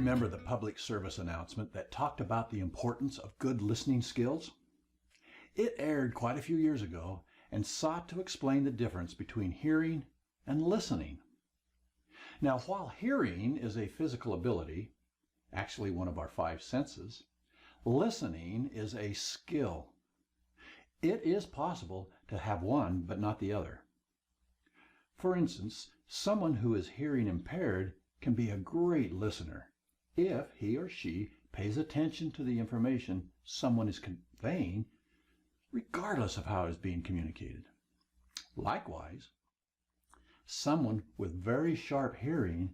remember the public service announcement that talked about the importance of good listening skills? It aired quite a few years ago and sought to explain the difference between hearing and listening. Now, while hearing is a physical ability, actually one of our five senses, listening is a skill. It is possible to have one but not the other. For instance, someone who is hearing impaired can be a great listener if he or she pays attention to the information someone is conveying, regardless of how it is being communicated. Likewise, someone with very sharp hearing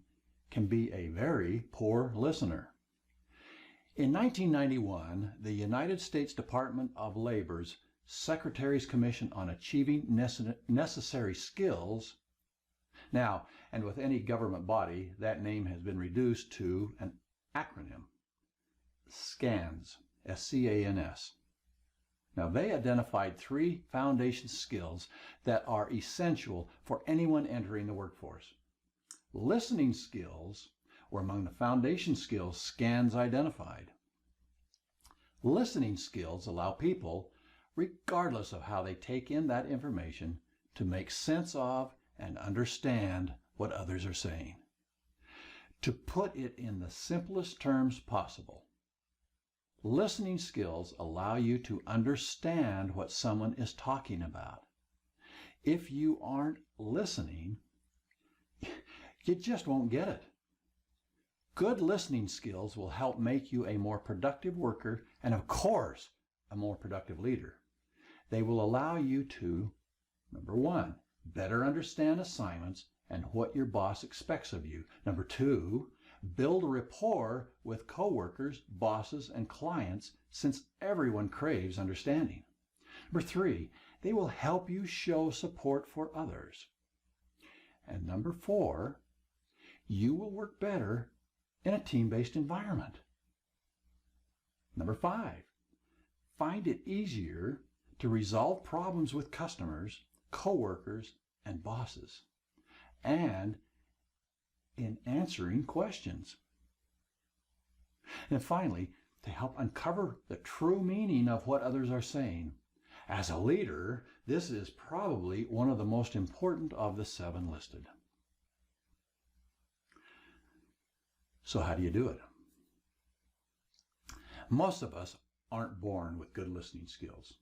can be a very poor listener. In 1991, the United States Department of Labor's Secretary's Commission on Achieving Necessary Skills. Now, and with any government body, that name has been reduced to an acronym, SCANS, S-C-A-N-S. Now, they identified 3 foundation skills that are essential for anyone entering the workforce. Listening skills were among the foundation skills SCANS identified. Listening skills allow people, regardless of how they take in that information, to make sense of and understand what others are saying. To put it in the simplest terms possible, listening skills allow you to understand what someone is talking about. If you aren't listening, you just won't get it. Good listening skills will help make you a more productive worker and, of course, a more productive leader. They will allow you to, number 1, better understand assignments and what your boss expects of you. Number 2, build a rapport with coworkers, bosses, and clients, since everyone craves understanding. Number 3, they will help you show support for others. And number 4, you will work better in a team-based environment. Number 5, find it easier to resolve problems with customers, coworkers, and bosses, and in answering questions. And finally, to help uncover the true meaning of what others are saying. As a leader, this is probably one of the most important of the 7 listed. So how do you do it? Most of us aren't born with good listening skills.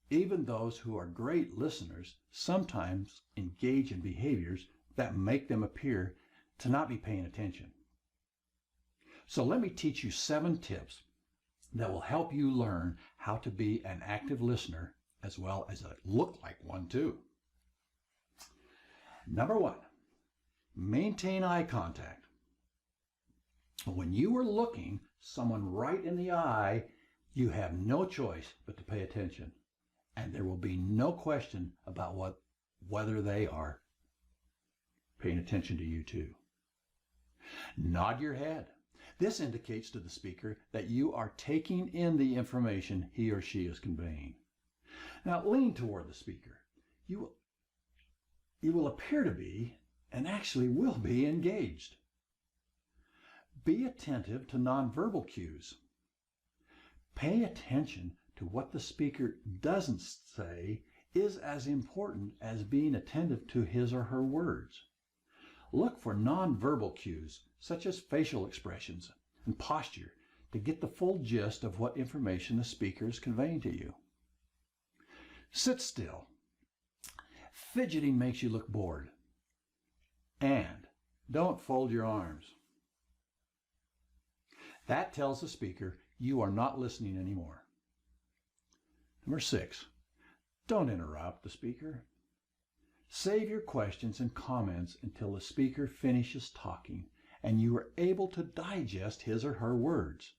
Even those who are great listeners sometimes engage in behaviors that make them appear to not be paying attention. So let me teach you 7 tips that will help you learn how to be an active listener as well as look like one too. Number 1, maintain eye contact. When you are looking someone right in the eye, you have no choice but to pay attention. And there will be no question about whether they are paying attention to you too. Nod your head. This indicates to the speaker that you are taking in the information he or she is conveying. Now lean toward the speaker. You will appear to be, and actually will be, engaged. Be attentive to nonverbal cues. Pay attention to what the speaker doesn't say is as important as being attentive to his or her words. Look for nonverbal cues, such as facial expressions and posture, to get the full gist of what information the speaker is conveying to you. Sit still. Fidgeting makes you look bored. And don't fold your arms. That tells the speaker you are not listening anymore. Number 6, don't interrupt the speaker. Save your questions and comments until the speaker finishes talking and you are able to digest his or her words.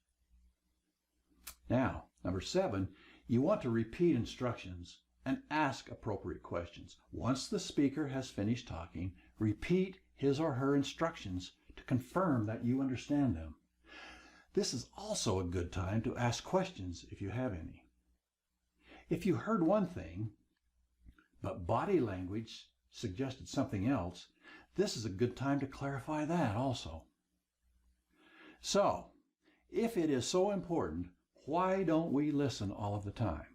Now, number 7, you want to repeat instructions and ask appropriate questions. Once the speaker has finished talking, repeat his or her instructions to confirm that you understand them. This is also a good time to ask questions if you have any. If you heard one thing, but body language suggested something else, this is a good time to clarify that also. So, if it is so important, why don't we listen all of the time?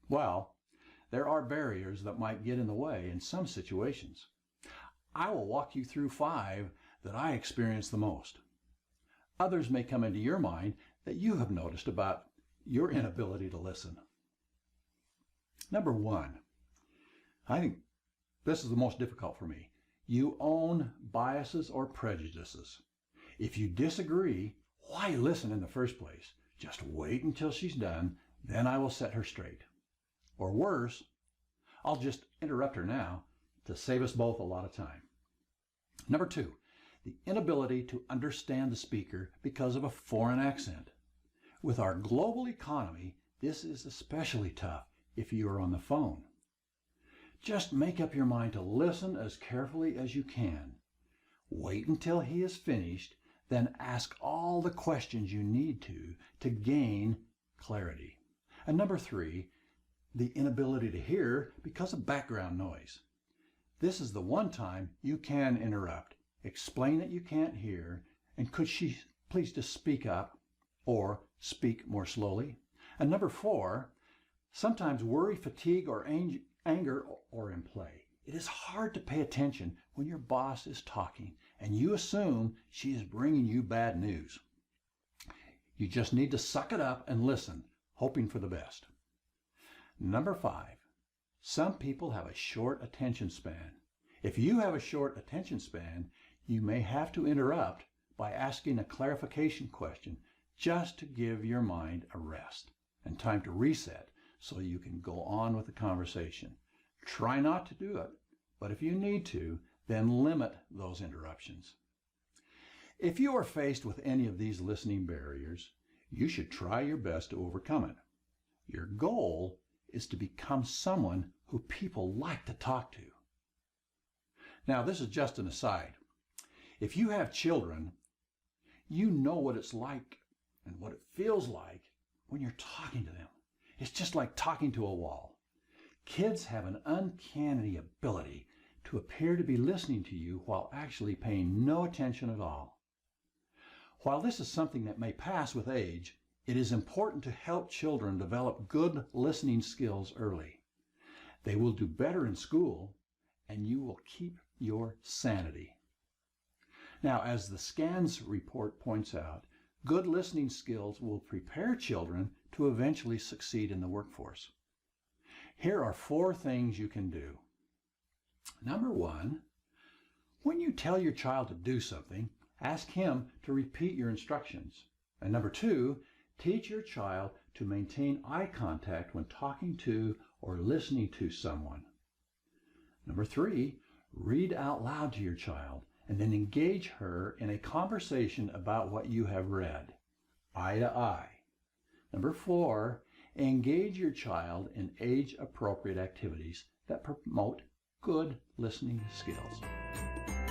Well, there are barriers that might get in the way in some situations. I will walk you through 5 that I experience the most. Others may come into your mind that you have noticed about your inability to listen. Number 1, I think this is the most difficult for me. You own biases or prejudices. If you disagree, why listen in the first place? Just wait until she's done, then I will set her straight. Or worse, I'll just interrupt her now to save us both a lot of time. Number 2, the inability to understand the speaker because of a foreign accent. With our global economy, this is especially tough if you are on the phone. Just make up your mind to listen as carefully as you can. Wait until he is finished, then ask all the questions you need to gain clarity. And number 3, the inability to hear because of background noise. This is the one time you can interrupt. Explain that you can't hear, and could she please just speak up or speak more slowly? And number 4, sometimes worry, fatigue, or anger are in play. It is hard to pay attention when your boss is talking and you assume she is bringing you bad news. You just need to suck it up and listen, hoping for the best. Number 5, some people have a short attention span. If you have a short attention span, you may have to interrupt by asking a clarification question just to give your mind a rest and time to reset so you can go on with the conversation. Try not to do it, but if you need to, then limit those interruptions. If you are faced with any of these listening barriers, you should try your best to overcome it. Your goal is to become someone who people like to talk to. Now, this is just an aside. If you have children, you know what it's like and what it feels like when you're talking to them. It's just like talking to a wall. Kids have an uncanny ability to appear to be listening to you while actually paying no attention at all. While this is something that may pass with age, it is important to help children develop good listening skills early. They will do better in school, and you will keep your sanity. Now, as the SCANS report points out, good listening skills will prepare children to eventually succeed in the workforce. Here are 4 things you can do. Number 1, when you tell your child to do something, ask him to repeat your instructions. And number 2, teach your child to maintain eye contact when talking to or listening to someone. Number 3, read out loud to your child and then engage her in a conversation about what you have read, eye to eye. Number 4, engage your child in age-appropriate activities that promote good listening skills.